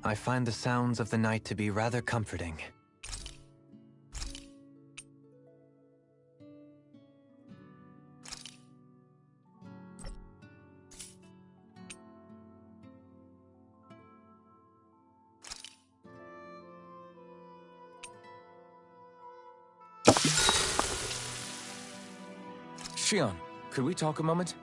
I find the sounds of the night to be rather comforting. Shion, could we talk a moment?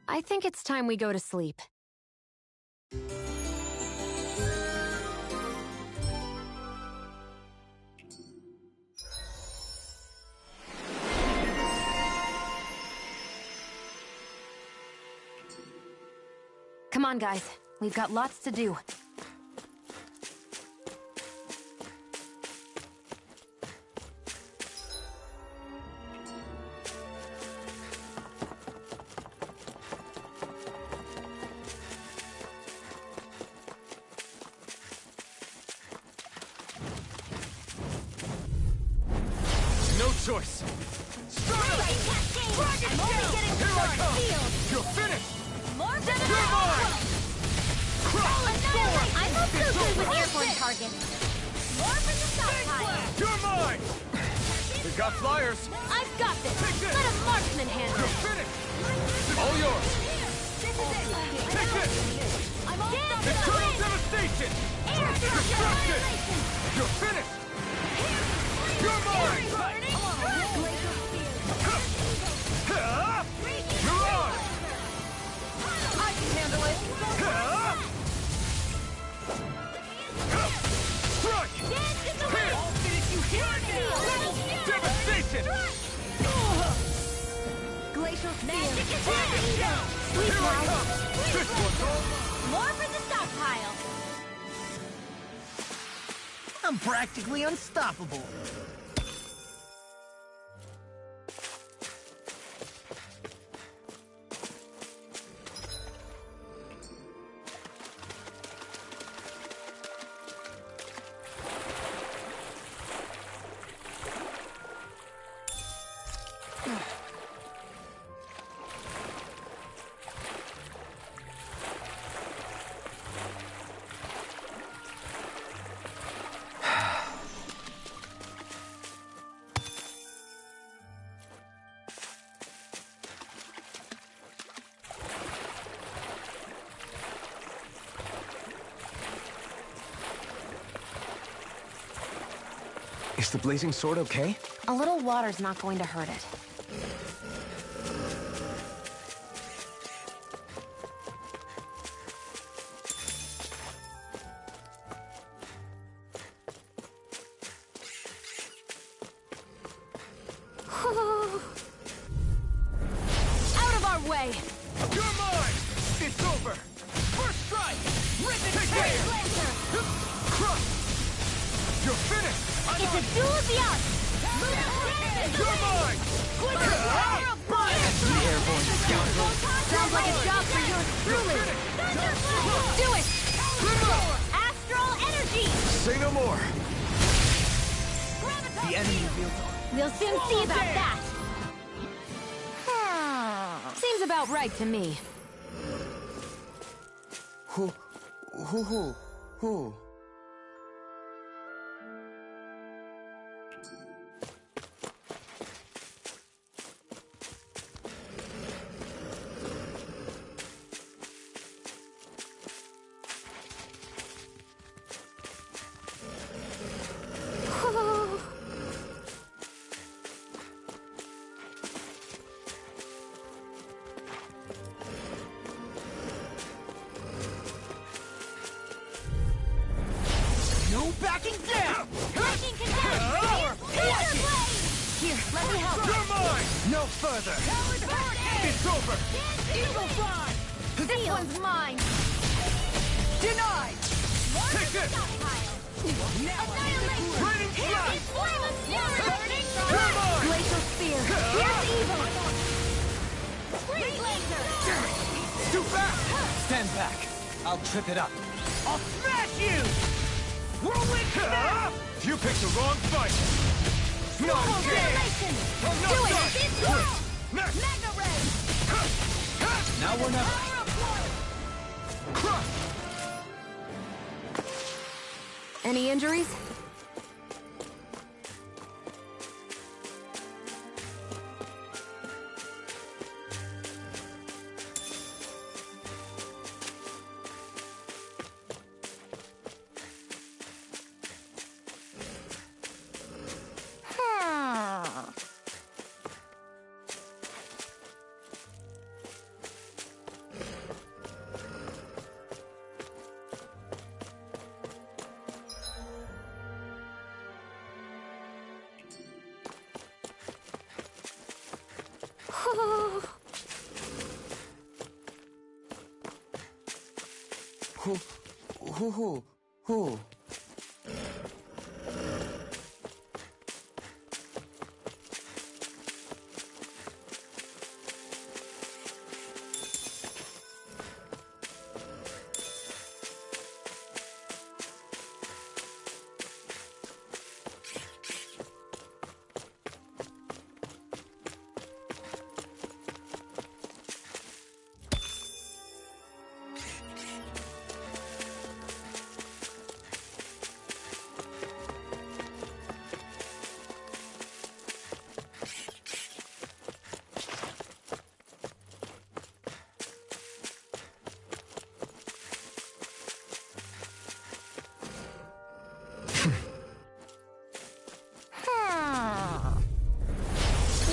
I think it's time we go to sleep. Come on, guys. We've got lots to do. No choice! Start up! I'm only getting started. You're finished! More for the You're mine! I'm also good with airborne targets. More for the stockpile. You're mine! We've got flyers! I've got this. Take this! Let a marksman handle You're it. finished! All yours! This is it. Take this! I'm all done. Internal devastation! Destruction! You're finished! You're mine! You're on! I can handle it. Strike! Devastation! Glacial spear. Here I come! This one's all! More for the stockpile. I'm practically unstoppable. Is the blazing sword okay? A little water's not going to hurt it. Out of our way. You're mine! It's over! First strike. Rip it Take clear. care. Crush! You're finished! It's a duel of the odds. You're mine! The airborne scoundrel. Sounds like a job for yours truly. Do it. Astral energy. Say no more. The enemy revealed. We'll soon see about that. Seems about right to me. Who? No backing down! Breaking contempt. Here, let me help. You're mine! No further! It's over! Eagle fly. This one's mine! Denied! Take this! Annihilation. Raining flash! Flame of fury. You're mine! Glacial spear! Here's evil! Freeze laser. Too fast! Stand back. I'll trip it up. I'll smash you! Whirlwind smash! You picked the wrong fight! No chance! Annihilation! I'm not Do it! done! This world! Next! Mega Ray! Now we're not... Power of water! Crush! Any injuries? Who?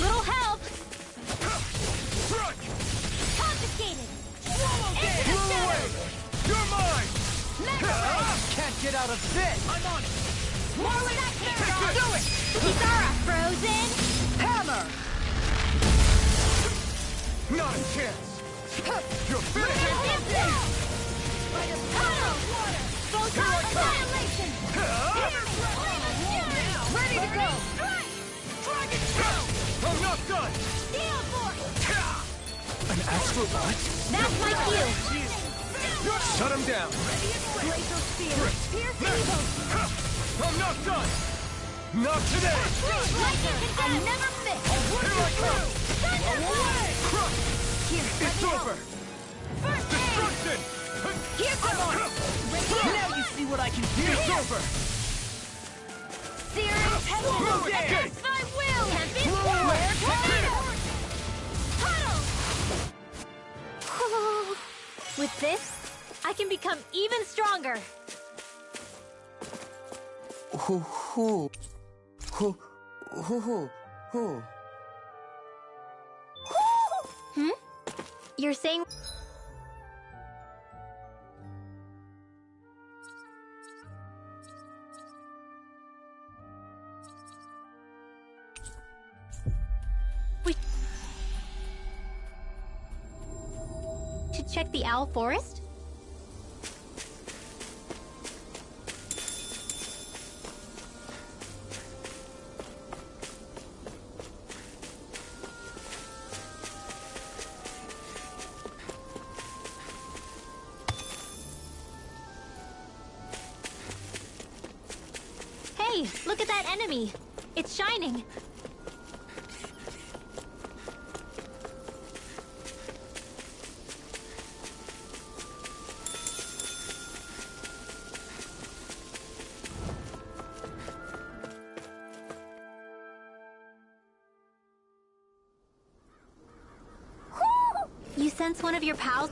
Little help! Strike! Confiscated! Blew away! You're mine! Mega Ray! Can't get out of this! I'm on it! More with that carrot! Do it! Kisara frozen! Hammer! Not a chance! You're Look finished! at this now! Tunnel! Photon annihilation! Ready to go! Strike! Dragon Shout! I'm not done! Steel Force! An astral what? That's my cue! Shut him down! Glacial Spear! Pierce evil! I'm not done! Not today! Lightning I never miss! Here I come! Thunderbolt! Crush! Here, It's over! First aid! Destruction! Here goes! Now you see what I can do! It's over! Searing Tempest! Okay. Against my will! Tempest! Blow away. Tunnel! With this, I can become even stronger! Who? Hmm? You're saying... We should check the Owl Forest? Hey, look at that enemy! It's shining! You sense one of your pals?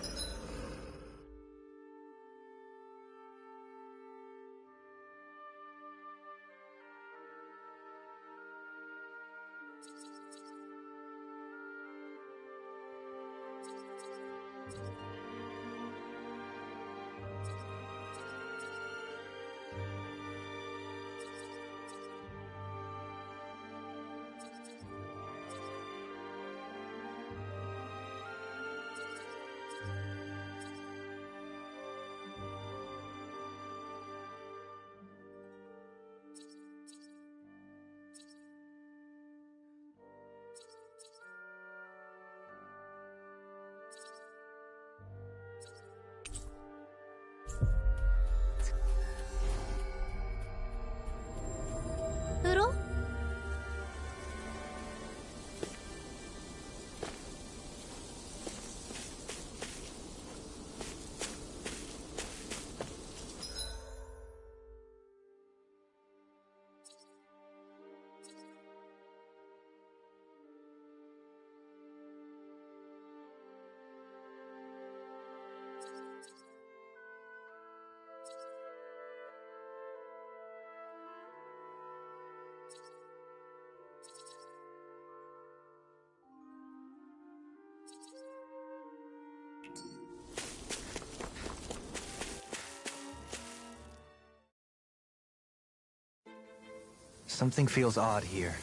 Something feels odd here.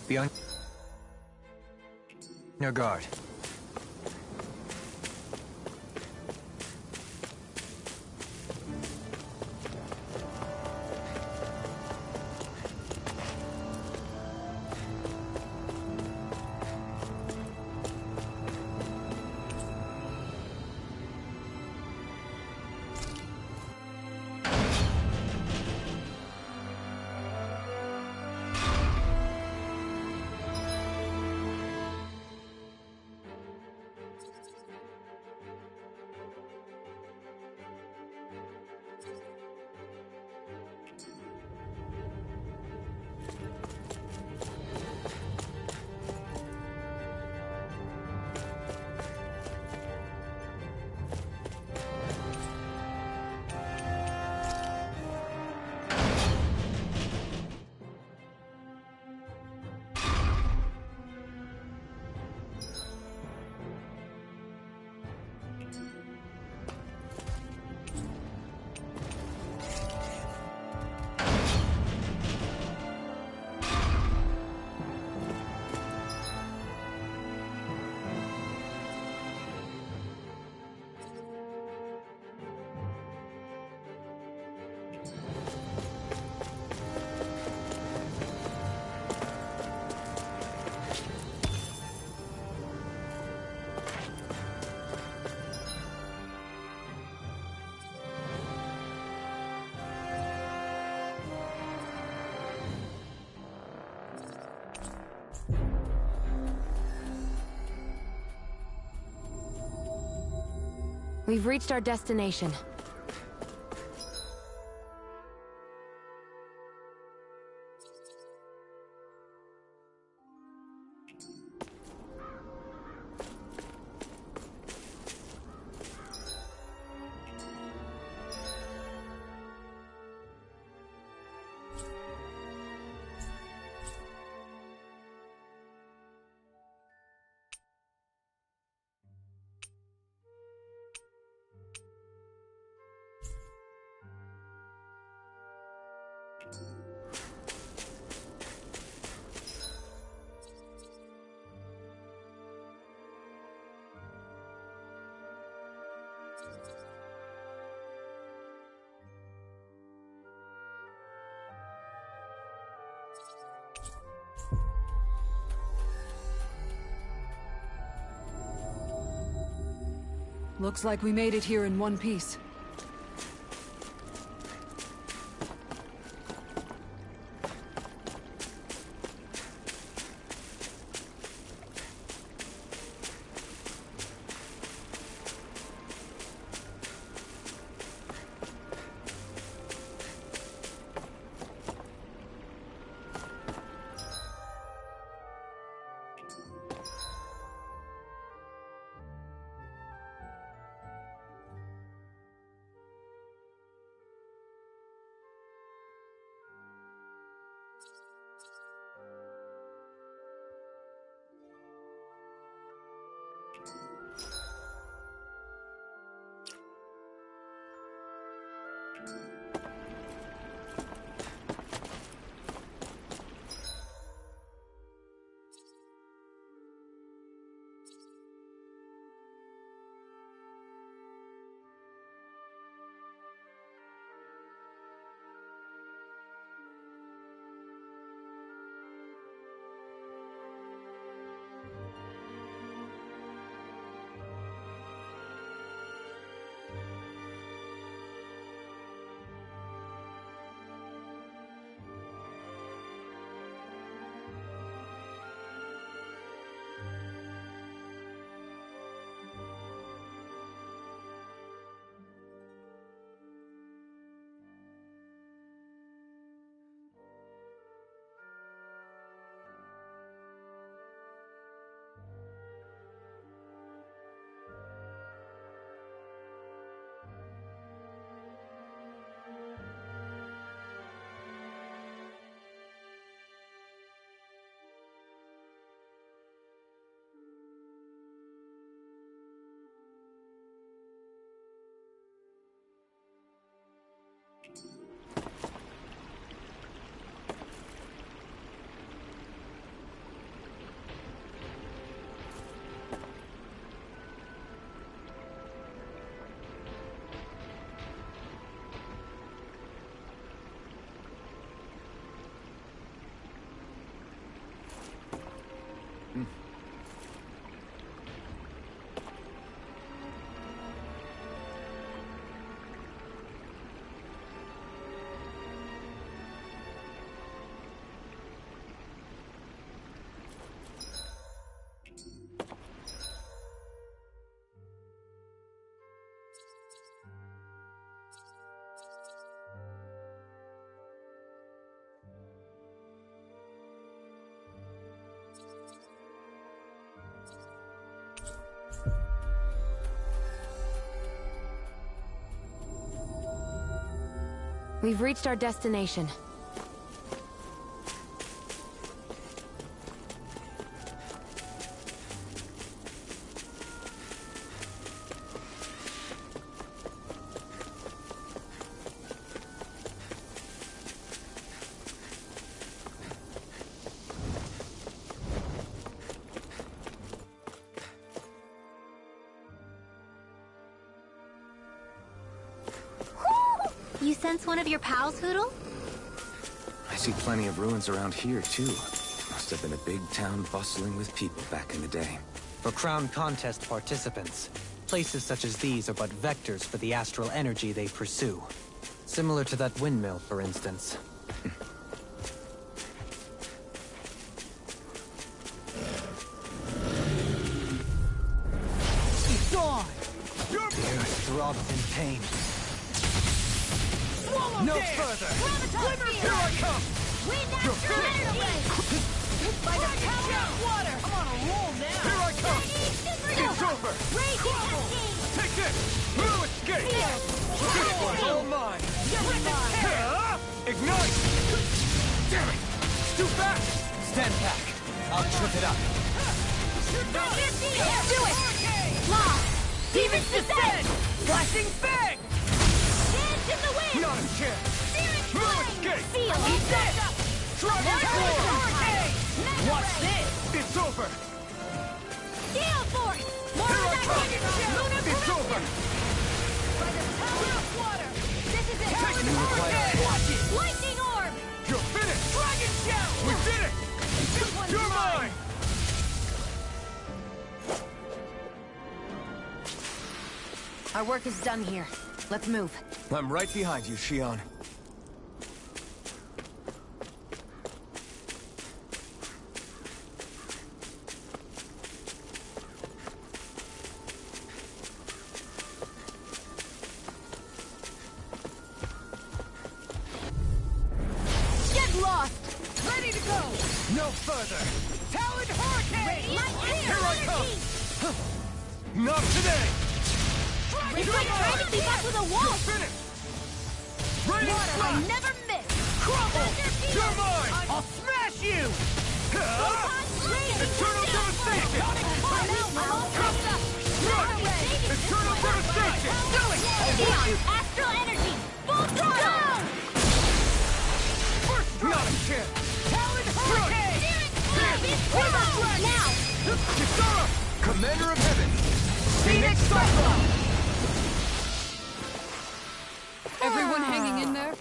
Be on your guard. We've reached our destination. Looks like we made it here in one piece. We've reached our destination. You sense one of your pals, Hootle? I see plenty of ruins around here, too. Must have been a big town bustling with people back in the day. For Crown Contest participants, places such as these are but vectors for the astral energy they pursue. Similar to that windmill, for instance. It's gone! The earth throbs in pain. No further! Here I come! We natural energy! By the power of water! I'm on a roll now! Here I come! It's over! Raging cascade! Take this! No escape! This one's all mine! Ignite! Damn it! It's too fast! Stand back. I'll trip it up. Do it! Lost! Demons descend! Flashing bang! Dance in the wind! Not a chance! Searing No flame! escape! Feel Eat this! Dragon Force! Watch this! It's over! Gale force! More Here I of come! that lunar It's over! By the power of water! This is it! Take You require Watch it! Lightning orb! You're finished! Dragon shell! We did it! This one's You're mine! Our work is done here. Let's move. I'm right behind you, Shion. Get lost! Ready to go! No further! Talon Hurricane! Here I come! Not today! It's like trying to keep up with a wall! Finish! Ready to I fly! never miss! Crumble! You're mine! I'll smash you! Eternal devastation! Eternal devastation! Astral energy! Full throttle! Not a chance! Talon Hurricane! Now! Kisara! Commander of Heaven! Phoenix Cyclone! Everyone hanging in there?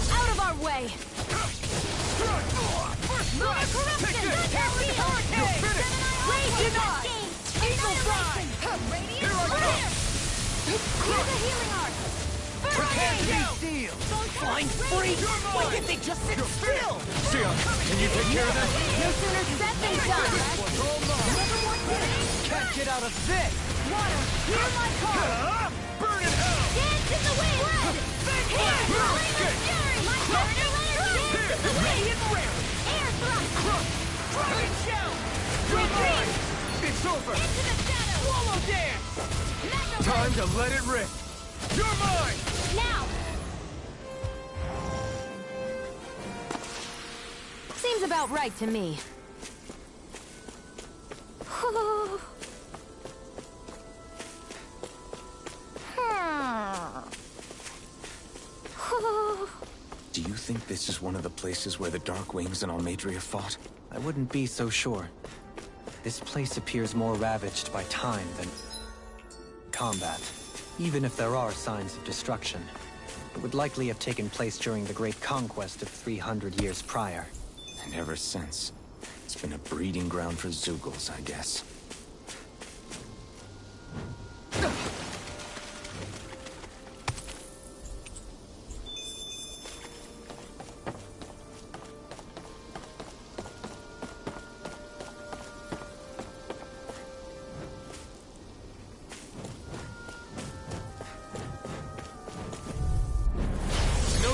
Out of our way! Lunar corruption! Hurricane! Raging cascade! Eagle Fly! Here I come! Here's a healing arc! Prepare to be sealed! Flying freak! Why didn't they just sit still? Shion, can you take care of that? No sooner said than done! Can't get out of this! Water, hear my call! Burn in hell! Dance in the wind! Here! Escape! Fury! My partner! Dance in the wind! Air thrust! Dragon Shell! Retreat! It's over! Into the shadows! Swallow Dance! Metal Time to let it rip! You're mine! Now! Seems about right to me. Do you think this this is one of the places where the Dark Wings and Almeidrea fought? I wouldn't be so sure. This place appears more ravaged by time than combat. Even if there are signs of destruction, it would likely have taken place during the Great Conquest of 300 years prior. And ever since, it's been a breeding ground for Zeugles, I guess.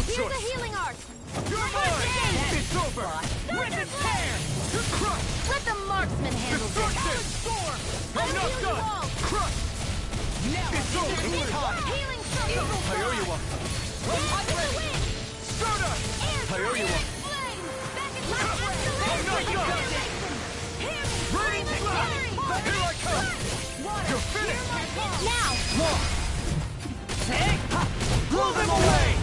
Here's a healing arc! You're mine! It's over! Rip and tear! Crush! Let the marksman handle this! Destruction! Storm! I'm not heal you done! all! Crush! Now It's over! Healing circle! I owe you one! Dance in the wind! Stardust! Air I owe you one! flame! Back at last! I'm not done! Burning blast! Here I come! You're finished! Now! Blow them away!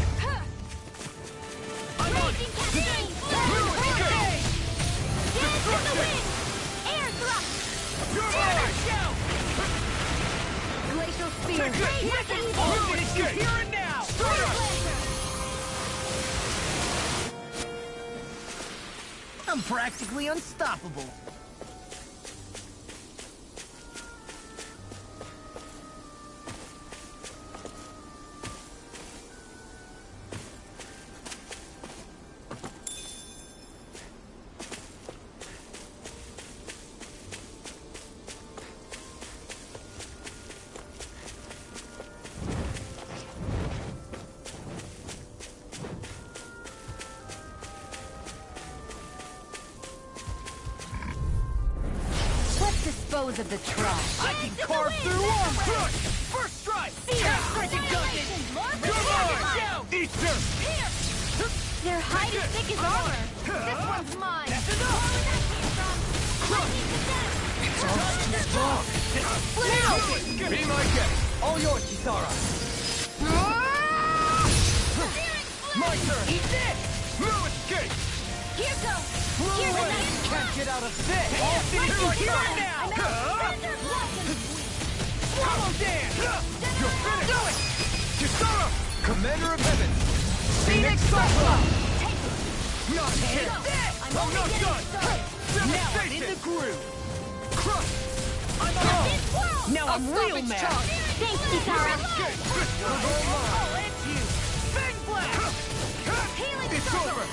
Raging cascade! Escape! Dance in the wind! Air thrust! You're mine! Glacial spear! I'll finish you here and now! I'm practically unstoppable. Let's dispose of the trash. I can carve through armor. Crush! First strike! Annihilation! You're mine! Easter! Their hide is thick as armor! This one's mine! That's enough. It's all Split out! Be my guest! All yours, Kisara. My turn! Eat this. No escape! Here goes! Blue Here's away. another Can't get out of this. I'll finish you here and I now! know! Thunder blossom! Swallow dance! You're finished! Do it! Kisara! Commander of Heaven! Phoenix Cyclone! Not here! I'm I'm only not getting done! started! Now I'm in Devastation! the groove. Crush! I'm Now on. this world! Now I'm real mad. Thanks, Kisara! Escape! This one's all mine! I'll end you. Fang blast. Healing It's circle! over!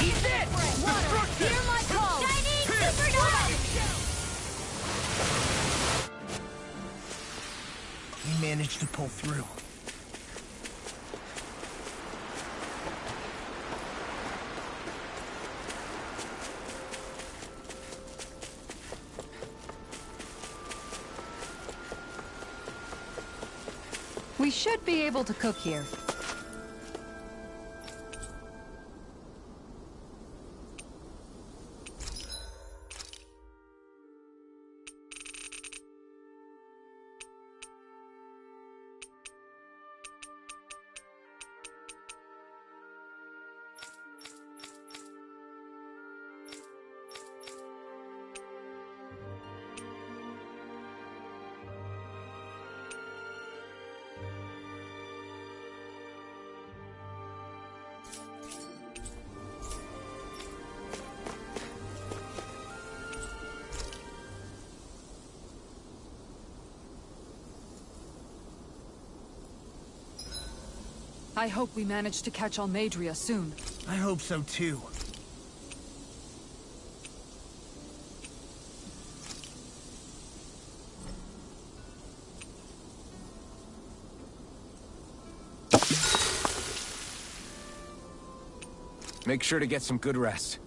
Eat this. Water! Destruction! Hear my call! Chinese Here. supernova! We managed to pull through. We should be able to cook here. I hope we manage to catch Almeidrea soon. I hope so too. Make sure to get some good rest.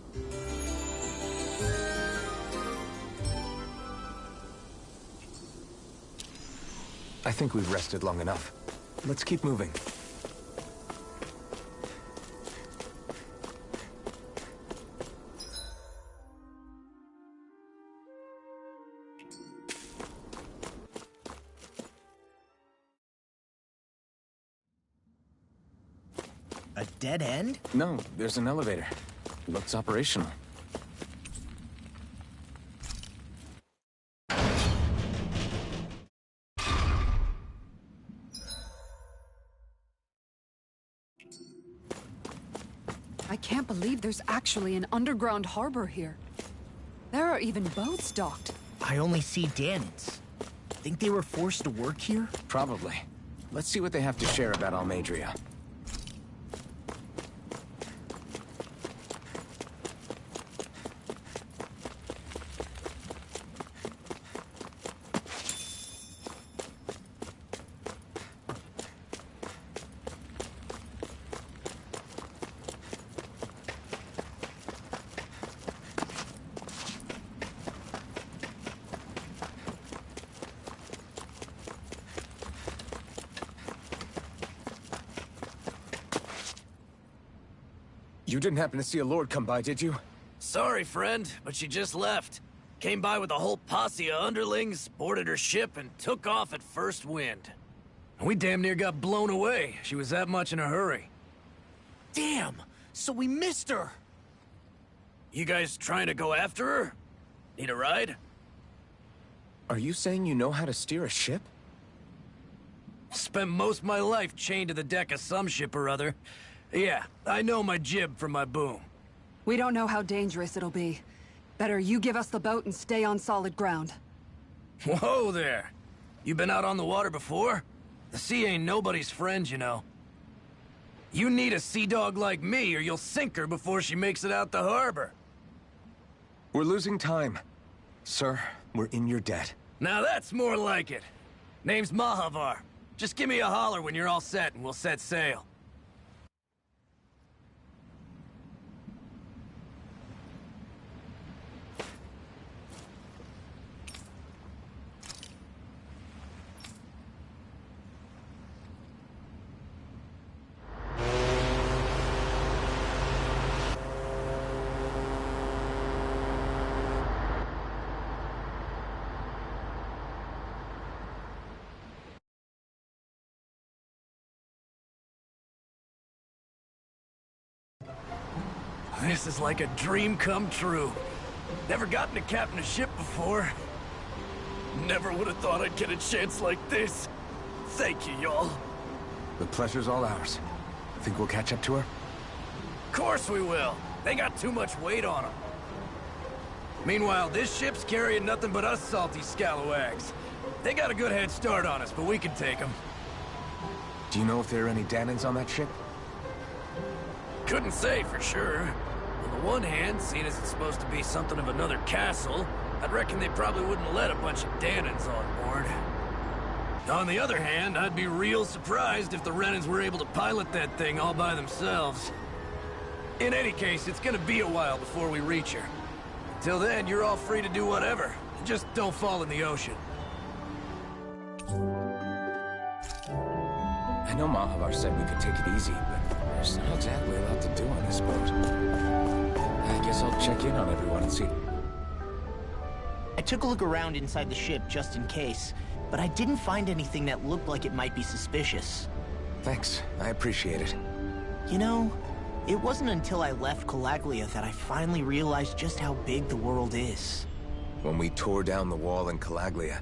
I think we've rested long enough. Let's keep moving. A dead end? No, there's an elevator. Looks operational. I can't believe there's actually an underground harbor here. There are even boats docked. I only see Danans. Think they were forced to work here? Probably. Let's see what they have to share about Almeidrea. You didn't happen to see a lord come by, did you? Sorry, friend, but she just left. Came by with a whole posse of underlings, boarded her ship, and took off at first wind. We damn near got blown away. She was that much in a hurry. Damn! So we missed her! You guys trying to go after her? Need a ride? Are you saying you know how to steer a ship? Spent most of my life chained to the deck of some ship or other. Yeah, I know my jib from my boom. We don't know how dangerous it'll be. Better you give us the boat and stay on solid ground. Whoa there! You been out on the water before? The sea ain't nobody's friend, you know. You need a sea dog like me, or you'll sink her before she makes it out the harbor. We're losing time. Sir, we're in your debt. Now that's more like it. Name's Mahavar. Just give me a holler when you're all set and we'll set sail. This is like a dream come true. Never gotten to captain a ship before. Never would have thought I'd get a chance like this. Thank you, y'all. The pleasure's all ours. Think we'll catch up to her? Of course we will. They got too much weight on them. Meanwhile, this ship's carrying nothing but us salty scalawags. They got a good head start on us, but we can take them. Do you know if there are any Danans on that ship? Couldn't say for sure. On the one hand, seeing as it's supposed to be something of another castle, I'd reckon they probably wouldn't let a bunch of Danans on board. On the other hand, I'd be real surprised if the Renans were able to pilot that thing all by themselves. In any case, it's gonna be a while before we reach her. Till then, you're all free to do whatever. Just don't fall in the ocean. I know Mahavar said we could take it easy, but there's not exactly a lot to do on this boat. I guess I'll check in on everyone and see. I took a look around inside the ship just in case, but I didn't find anything that looked like it might be suspicious. Thanks, I appreciate it. You know, it wasn't until I left Calaglia that I finally realized just how big the world is. When we tore down the wall in Calaglia,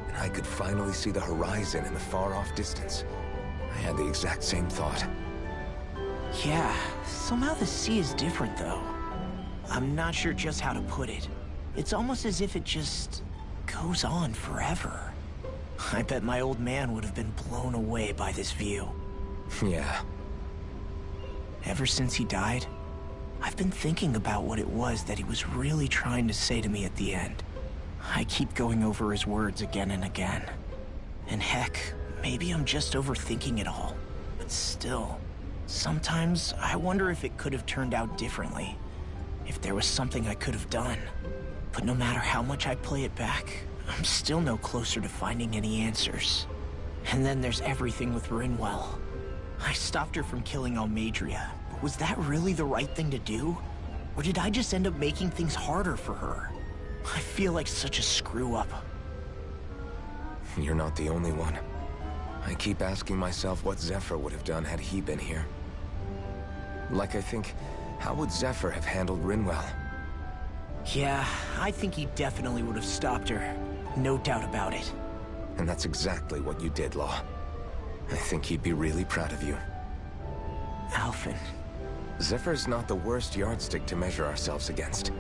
and I could finally see the horizon in the far-off distance, I had the exact same thought. Yeah, somehow the sea is different though. I'm not sure just how to put it. It's almost as if it just goes on forever. I bet my old man would have been blown away by this view. Yeah. Ever since he died, I've been thinking about what it was that he was really trying to say to me at the end. I keep going over his words again and again. And heck, maybe I'm just overthinking it all. But still, sometimes I wonder if it could have turned out differently. If there was something I could have done. But no matter how much I play it back, I'm still no closer to finding any answers. And then there's everything with Rinwell. I stopped her from killing Almeidrea, but was that really the right thing to do? Or did I just end up making things harder for her? I feel like such a screw-up. You're not the only one. I keep asking myself what Zephyr would have done had he been here. Like, I think, how would Zephyr have handled Rinwell? Yeah, I think he definitely would have stopped her. No doubt about it. And that's exactly what you did, Law. I think he'd be really proud of you. Alphen. Zephyr's not the worst yardstick to measure ourselves against.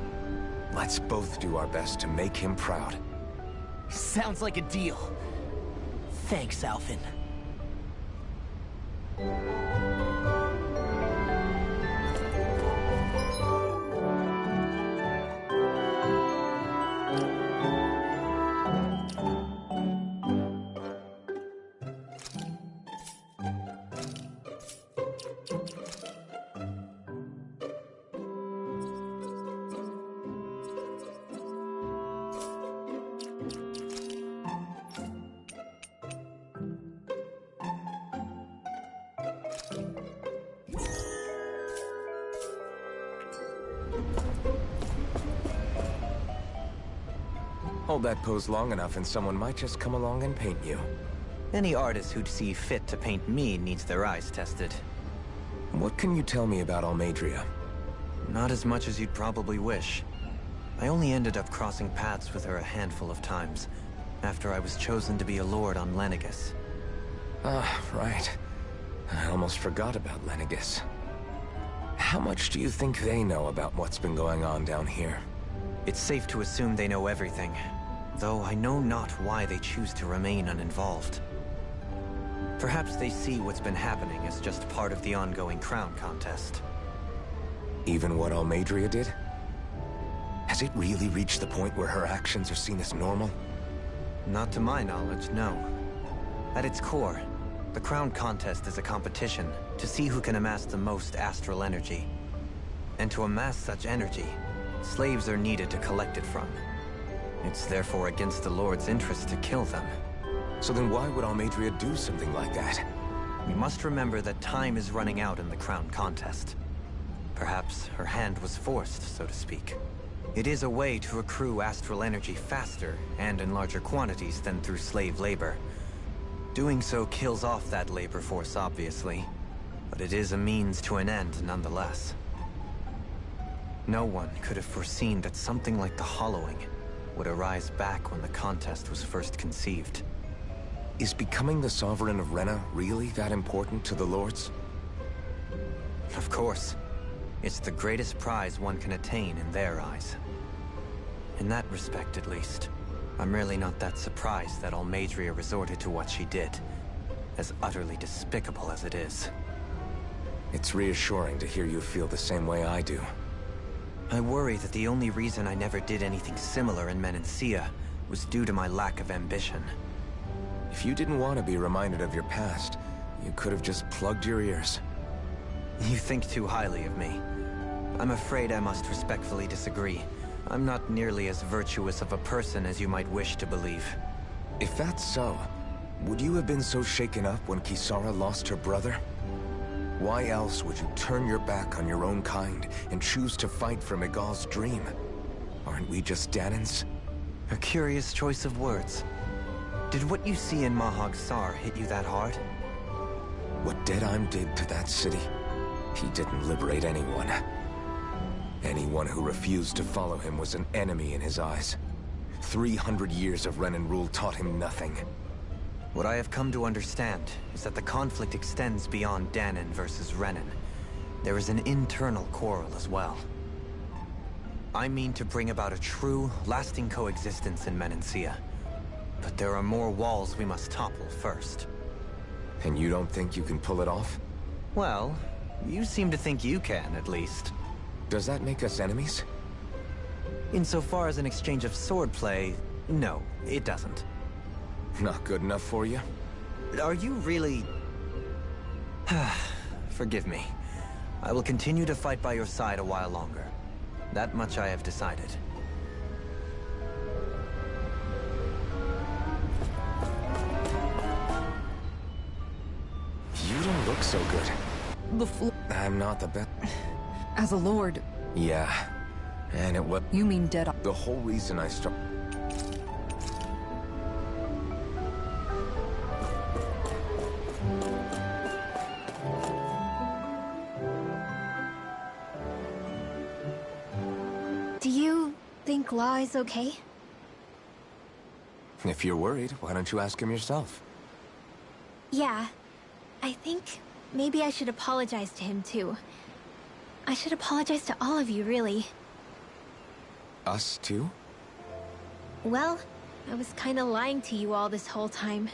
Let's both do our best to make him proud. Sounds like a deal. Thanks, Alphen. Hold that pose long enough and someone might just come along and paint you. Any artist who'd see fit to paint me needs their eyes tested. What can you tell me about Almeidrea? Not as much as you'd probably wish. I only ended up crossing paths with her a handful of times, after I was chosen to be a lord on Lenegis. Ah, right. I almost forgot about Lenegis. How much do you think they know about what's been going on down here? It's safe to assume they know everything, though I know not why they choose to remain uninvolved. Perhaps they see what's been happening as just part of the ongoing crown contest. Even what Almeidrea did? Has it really reached the point where her actions are seen as normal? Not to my knowledge, no. At its core, the crown contest is a competition to see who can amass the most astral energy. And to amass such energy, slaves are needed to collect it from. It's therefore against the Lord's interest to kill them. So then why would Almeidrea do something like that? We must remember that time is running out in the crown contest. Perhaps her hand was forced, so to speak. It is a way to accrue astral energy faster and in larger quantities than through slave labor. Doing so kills off that labor force, obviously, but it is a means to an end nonetheless. No one could have foreseen that something like the Hollowing would arise back when the contest was first conceived. Is becoming the Sovereign of Rena really that important to the Lords? Of course. It's the greatest prize one can attain in their eyes. In that respect, at least, I'm really not that surprised that Almeidrea resorted to what she did, as utterly despicable as it is. It's reassuring to hear you feel the same way I do. I worry that the only reason I never did anything similar in Menancia was due to my lack of ambition. If you didn't want to be reminded of your past, you could have just plugged your ears. You think too highly of me. I'm afraid I must respectfully disagree. I'm not nearly as virtuous of a person as you might wish to believe. If that's so, would you have been so shaken up when Kisara lost her brother? Why else would you turn your back on your own kind and choose to fight for Miguel's dream? Aren't we just Danans? A curious choice of words. Did what you see in Mahag Saar hit you that hard? What Deadheim did to that city, he didn't liberate anyone. Anyone who refused to follow him was an enemy in his eyes. 300 years of Renan rule taught him nothing. What I have come to understand is that the conflict extends beyond Danan versus Renan. There is an internal quarrel as well. I mean to bring about a true, lasting coexistence in Menancia. But there are more walls we must topple first. And you don't think you can pull it off? Well, you seem to think you can, at least. Does that make us enemies? Insofar as an exchange of swordplay, no, it doesn't. Not good enough for you? Are you really... Forgive me. I will continue to fight by your side a while longer. That much I have decided. You don't look so good. The I'm not the best. As a lord. Yeah. And it was... You mean dead... The whole reason I struck... Law is okay? If you're worried, why don't you ask him yourself? Yeah. I think maybe I should apologize to him, too. I should apologize to all of you, really. Us too? Well, I was kinda lying to you all this whole time.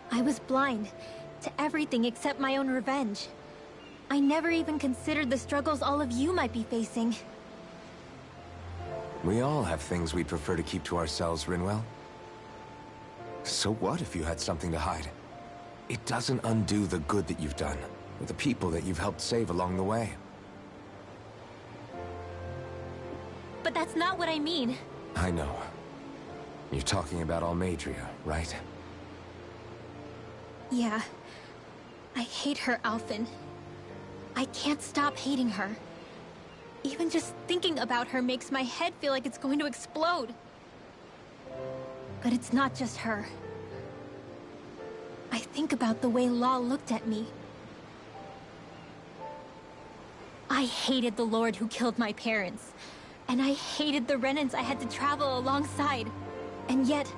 I was blind to everything except my own revenge. I never even considered the struggles all of you might be facing. We all have things we'd prefer to keep to ourselves, Rinwell. So what if you had something to hide? It doesn't undo the good that you've done, or the people that you've helped save along the way. But that's not what I mean. I know. You're talking about Almeidrea, right? Yeah. I hate her, Alphen. I can't stop hating her. Even just thinking about her makes my head feel like it's going to explode. But it's not just her. I think about the way Law looked at me. I hated the Lord who killed my parents. And I hated the Renans I had to travel alongside. And yet,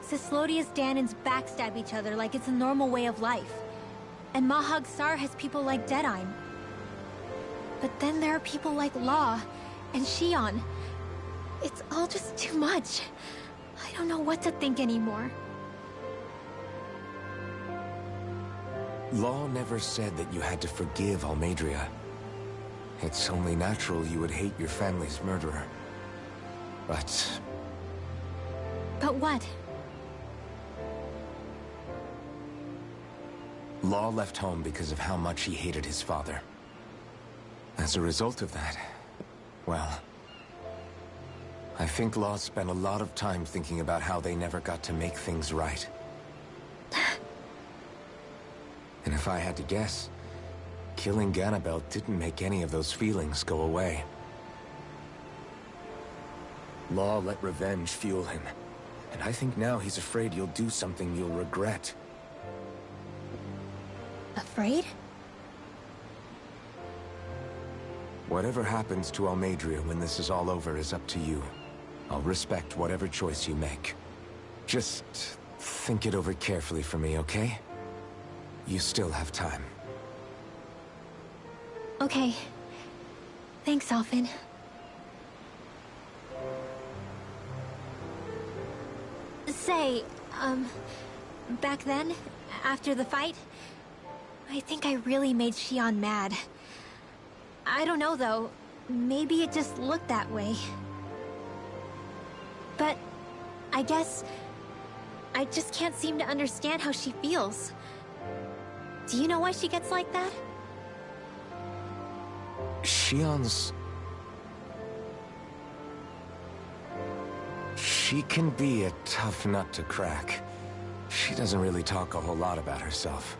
Cyslodia's Dahnans backstab each other like it's a normal way of life. And Mahag Saar has people like Deadeye. But then there are people like Law and Shionne. It's all just too much. I don't know what to think anymore. Law never said that you had to forgive Almeidrea. It's only natural you would hate your family's murderer. But what? Law left home because of how much he hated his father. As a result of that, well, I think Law spent a lot of time thinking about how they never got to make things right. And if I had to guess, killing Ganabel didn't make any of those feelings go away. Law let revenge fuel him, and I think now he's afraid you'll do something you'll regret. Afraid? Whatever happens to Almeidrea when this is all over is up to you. I'll respect whatever choice you make. Just think it over carefully for me, okay? You still have time. Okay. Thanks, Alphen. Say, back then, after the fight, I think I really made Shionne mad. I don't know, though. Maybe it just looked that way. But I guess I just can't seem to understand how she feels. Do you know why she gets like that? Shionne's... She can be a tough nut to crack. She doesn't really talk a whole lot about herself.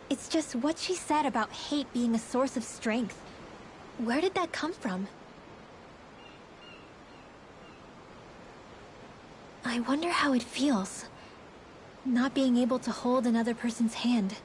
It's just what she said about hate being a source of strength. Where did that come from? I wonder how it feels, not being able to hold another person's hand.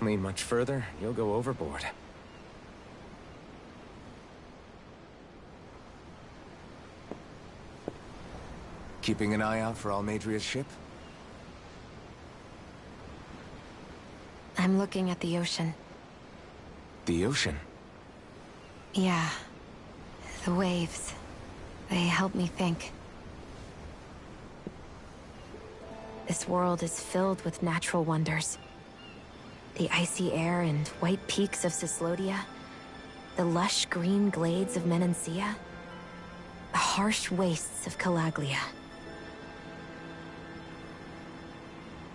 Lean much further, you'll go overboard. Keeping an eye out for Almeidrea's ship? I'm looking at the ocean. The ocean? Yeah. The waves. They help me think. This world is filled with natural wonders. The icy air and white peaks of Cyslodia, the lush green glades of Menancia, the harsh wastes of Calaglia.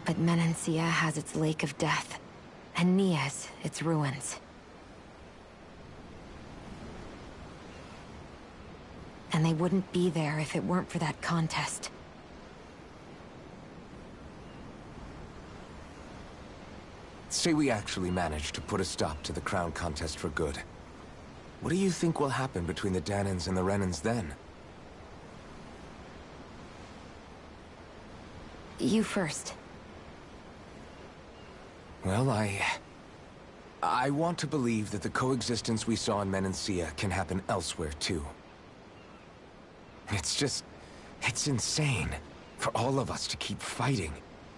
But Menancia has its Lake of Death, and Nias its ruins. And they wouldn't be there if it weren't for that contest. Say we actually manage to put a stop to the crown contest for good. What do you think will happen between the Dahnans and the Renans then? You first. Well, I want to believe that the coexistence we saw in Menancia can happen elsewhere, too. It's insane for all of us to keep fighting.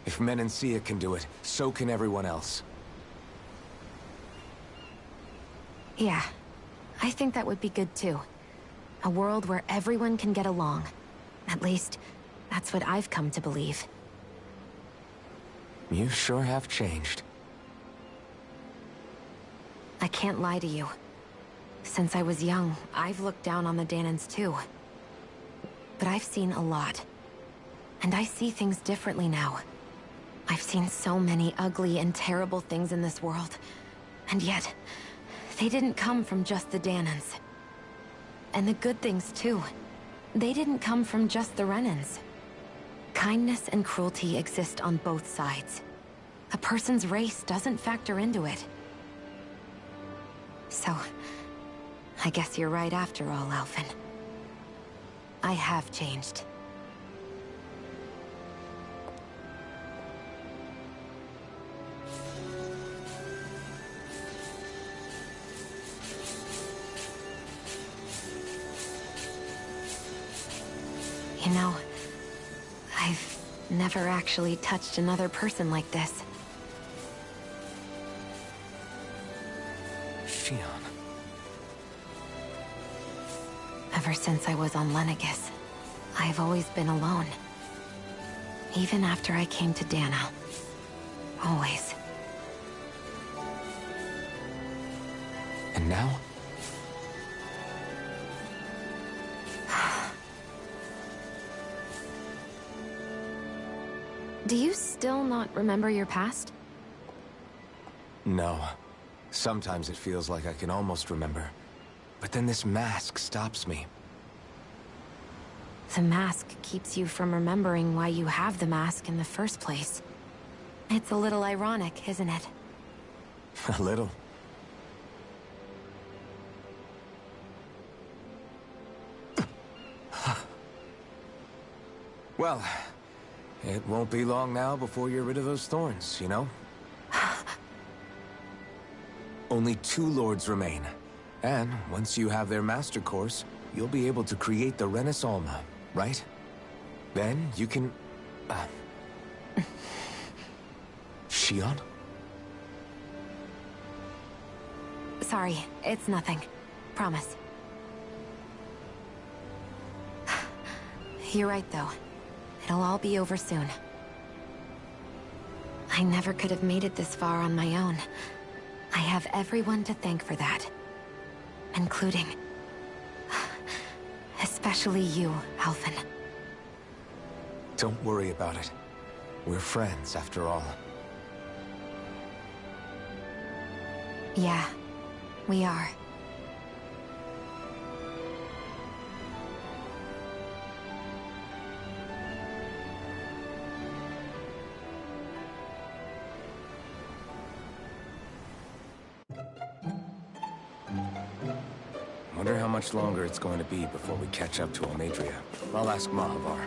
If Menancia can do it, so can everyone else. Yeah, I think that would be good too. A world where everyone can get along. At least, that's what I've come to believe. You sure have changed. I can't lie to you. Since I was young, I've looked down on the Dahnans too. But I've seen a lot. And I see things differently now. I've seen so many ugly and terrible things in this world. And yet, they didn't come from just the Dahnans. And the good things too. They didn't come from just the Renans. Kindness and cruelty exist on both sides. A person's race doesn't factor into it. So, I guess you're right after all, Alphen. I have changed. You know, I've never actually touched another person like this. Shionne. Ever since I was on Lenegis, I've always been alone. Even after I came to Dahna. Always. And now? Do you still not remember your past? No. Sometimes it feels like I can almost remember. But then this mask stops me. The mask keeps you from remembering why you have the mask in the first place. It's a little ironic, isn't it? A little. Well, it won't be long now before you're rid of those thorns, you know? Only 2 lords remain. And once you have their master course, you'll be able to create the Renis Alma, right? Then you can... Shionne? Sorry, it's nothing. Promise. You're right, though. It'll all be over soon. I never could have made it this far on my own. I have everyone to thank for that. Including... especially you, Alphen. Don't worry about it. We're friends, after all. Yeah, we are. Wonder how much longer it's going to be before we catch up to Almeidrea. I'll ask Mahavar.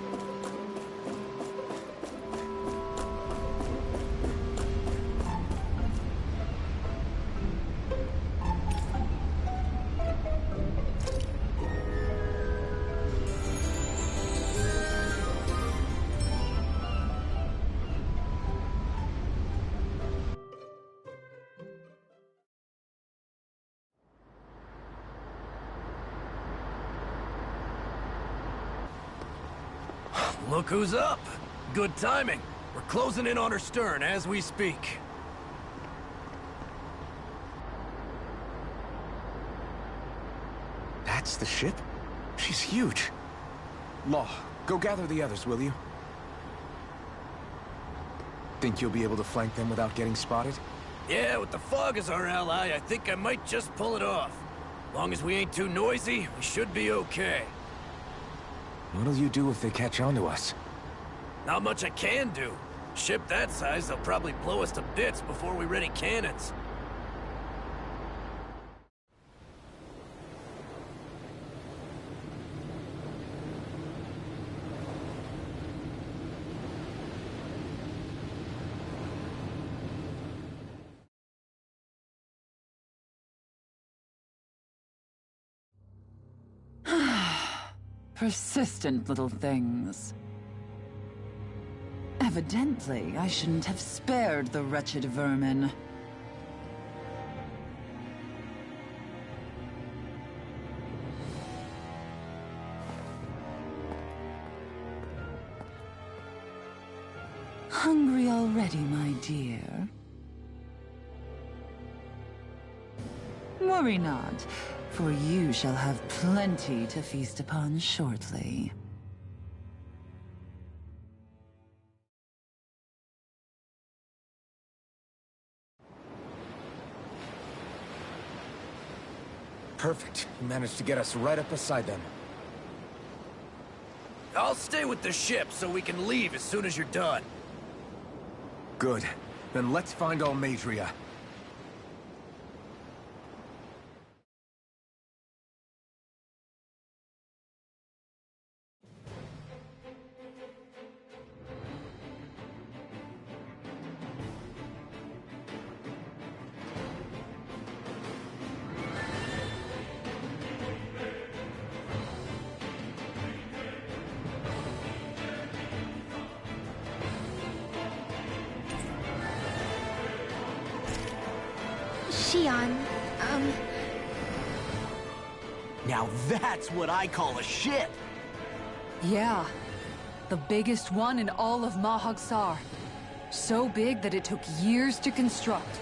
Look who's up! Good timing. We're closing in on her stern as we speak. That's the ship? She's huge. Law, go gather the others, will you? Think you'll be able to flank them without getting spotted? Yeah, with the fog as our ally, I think I might just pull it off. Long as we ain't too noisy, we should be okay. What'll you do if they catch on to us? Not much I can do. Ship that size, they'll probably blow us to bits before we ready cannons. Persistent little things. Evidently, I shouldn't have spared the wretched vermin. Hungry already, my dear? Worry not, for you shall have plenty to feast upon shortly. Perfect. You managed to get us right up beside them. I'll stay with the ship so we can leave as soon as you're done. Good. Then let's find Almeidrea. Shionne, Now that's what I call a ship! Yeah. The biggest one in all of Mahag Saar. So big that it took years to construct.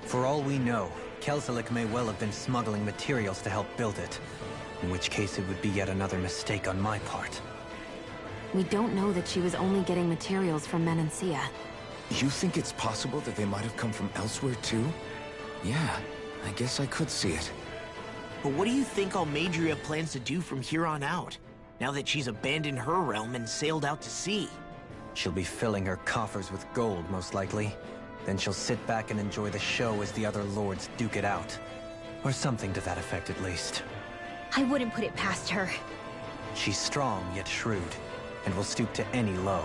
For all we know, Kelzelik may well have been smuggling materials to help build it. In which case it would be yet another mistake on my part. We don't know that she was only getting materials from Menancia. You think it's possible that they might have come from elsewhere too? Yeah, I guess I could see it. But what do you think Almeidrea plans to do from here on out, now that she's abandoned her realm and sailed out to sea? She'll be filling her coffers with gold, most likely. Then she'll sit back and enjoy the show as the other lords duke it out. Or something to that effect, at least. I wouldn't put it past her. She's strong, yet shrewd, and will stoop to any low.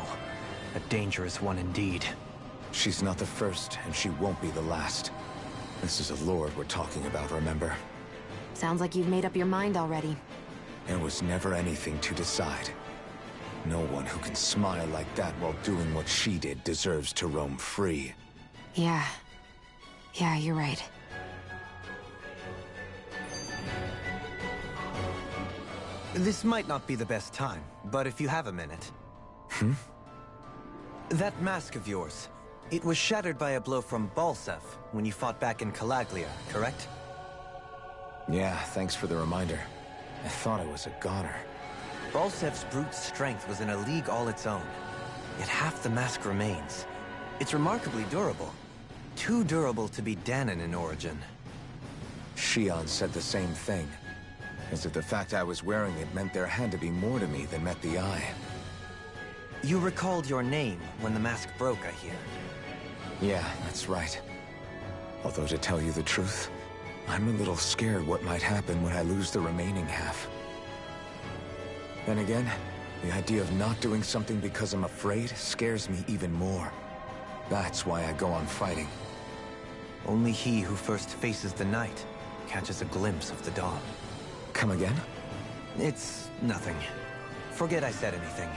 A dangerous one indeed. She's not the first, and she won't be the last. This is a lord we're talking about, remember? Sounds like you've made up your mind already. There was never anything to decide. No one who can smile like that while doing what she did deserves to roam free. Yeah. Yeah, you're right. This might not be the best time, but if you have a minute. That mask of yours, it was shattered by a blow from Balseph when you fought back in Calaglia, correct? Yeah, thanks for the reminder. I thought I was a goner. Balsef's brute strength was in a league all its own. Yet half the mask remains. It's remarkably durable. Too durable to be Dahnan in origin. Shionne said the same thing. As if the fact I was wearing it meant there had to be more to me than met the eye. You recalled your name when the mask broke, I hear. Yeah, that's right. Although to tell you the truth, I'm a little scared what might happen when I lose the remaining half. Then again, the idea of not doing something because I'm afraid scares me even more. That's why I go on fighting. Only he who first faces the night catches a glimpse of the dawn. Come again? It's nothing. Forget I said anything.